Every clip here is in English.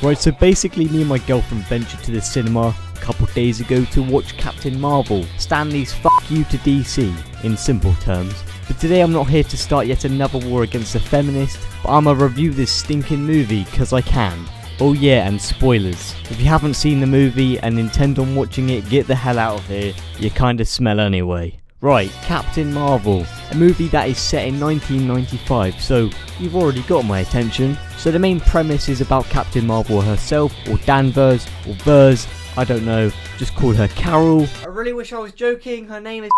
Right, so basically me and my girlfriend ventured to the cinema a couple days ago to watch Captain Marvel, Stan Lee's fuck you to DC, in simple terms. But today I'm not here to start yet another war against the feminist, but I'ma review this stinking movie cause I can. Oh yeah, and spoilers. If you haven't seen the movie and intend on watching it, get the hell out of here, you kinda smell anyway. Right, Captain Marvel, a movie that is set in 1995, so you've already got my attention. So the main premise is about Captain Marvel herself, or Danvers, or Vers, I don't know, just call her Carol. I really wish I was joking, her name is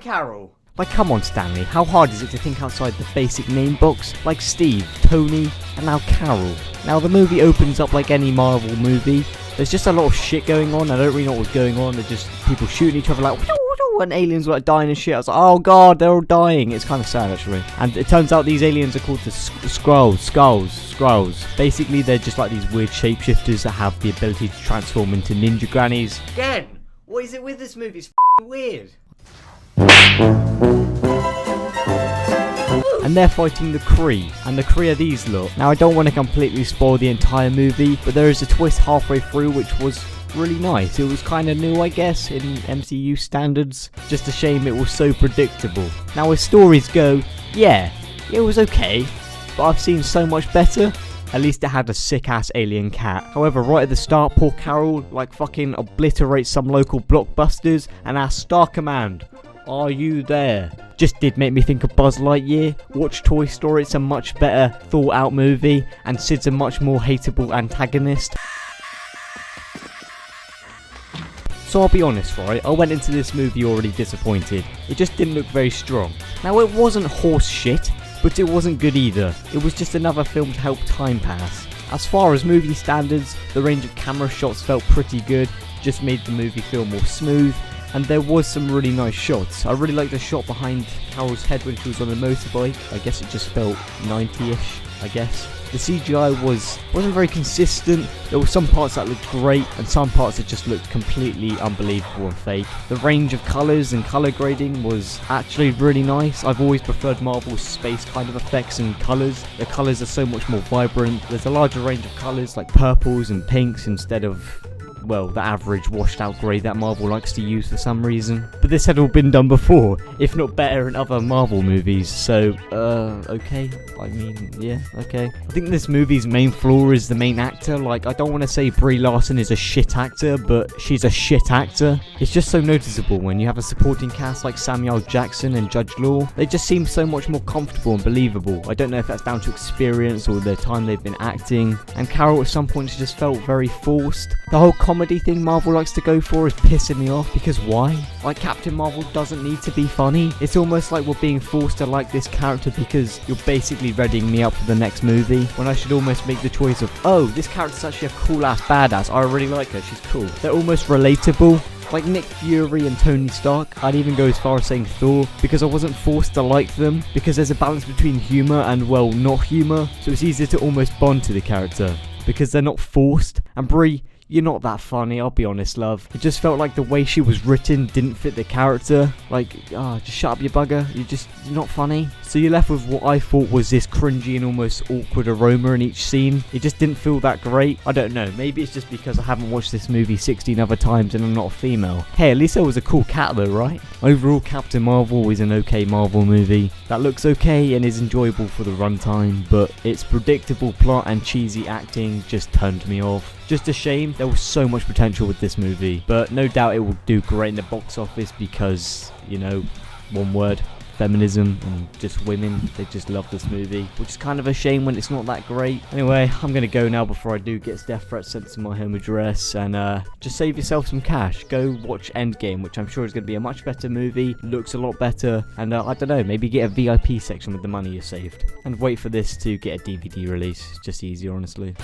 Carol. Like, come on Stanley, how hard is it to think outside the basic name box? Like Steve, Tony, and now Carol. Now the movie opens up like any Marvel movie. There's just a lot of shit going on. I don't really know what's going on. There's just people shooting each other like and aliens were like dying and shit. I was like, oh god, they're all dying. It's kind of sad actually. And it turns out these aliens are called the Skrulls. Basically, they're just like these weird shapeshifters that have the ability to transform into ninja grannies. Again, what is it with this movie? It's weird. And they're fighting the Kree, and the Kree are these lot. Now I don't want to completely spoil the entire movie, but there is a twist halfway through which was really nice. It was kind of new, I guess, in MCU standards. Just a shame it was so predictable. Now as stories go, yeah, it was okay, but I've seen so much better. At least it had a sick ass alien cat. However, right at the start, poor Carol like fucking obliterates some local blockbusters and asks Star Command, are you there? Just did make me think of Buzz Lightyear. Watch Toy Story, it's a much better thought out movie, and Sid's a much more hateable antagonist. So I'll be honest, right, I went into this movie already disappointed. It just didn't look very strong. Now it wasn't horse shit, but it wasn't good either. It was just another film to help time pass. As far as movie standards, the range of camera shots felt pretty good, just made the movie feel more smooth. And there was some really nice shots. I really liked the shot behind Carol's head when she was on a motorbike. I guess it just felt 90-ish, I guess. The CGI wasn't very consistent. There were some parts that looked great and some parts that just looked completely unbelievable and fake. The range of colours and colour grading was actually really nice. I've always preferred Marvel's space kind of effects and colours. The colours are so much more vibrant. There's a larger range of colours like purples and pinks instead of, well, the average washed out grey that Marvel likes to use for some reason. But this had all been done before, if not better in other Marvel movies, so, okay. I mean, yeah, okay. I think this movie's main flaw is the main actor. Like, I don't want to say Brie Larson is a shit actor, but she's a shit actor. It's just so noticeable when you have a supporting cast like Samuel Jackson and Judge Law. They just seem so much more comfortable and believable. I don't know if that's down to experience or the time they've been acting. And Carol at some points just felt very forced. The whole comedy thing Marvel likes to go for is pissing me off, because why? Like, Captain Marvel doesn't need to be funny. It's almost like we're being forced to like this character because you're basically readying me up for the next movie, when I should almost make the choice of, oh, this character's actually a cool ass badass, I really like her, she's cool. They're almost relatable. Like Nick Fury and Tony Stark. I'd even go as far as saying Thor, because I wasn't forced to like them, because there's a balance between humour and, well, not humour, so it's easier to almost bond to the character, because they're not forced. And Brie, you're not that funny, I'll be honest, love. It just felt like the way she was written didn't fit the character. Like, just shut up, you bugger. You're not funny. So you're left with what I thought was this cringy and almost awkward aroma in each scene. It just didn't feel that great. I don't know, maybe it's just because I haven't watched this movie 16 other times and I'm not a female. Hey, at least there was a cool cat though, right? Overall, Captain Marvel is an okay Marvel movie that looks okay and is enjoyable for the runtime, but its predictable plot and cheesy acting just turned me off. Just a shame. There was so much potential with this movie, but no doubt it will do great in the box office because, you know, one word, feminism, and just women, they just love this movie, which is kind of a shame when it's not that great. Anyway, I'm gonna go now before I do get death threats sent to my home address, and just save yourself some cash. Go watch Endgame, which I'm sure is gonna be a much better movie, looks a lot better, and I don't know, maybe get a VIP section with the money you saved, and wait for this to get a DVD release. It's just easier, honestly.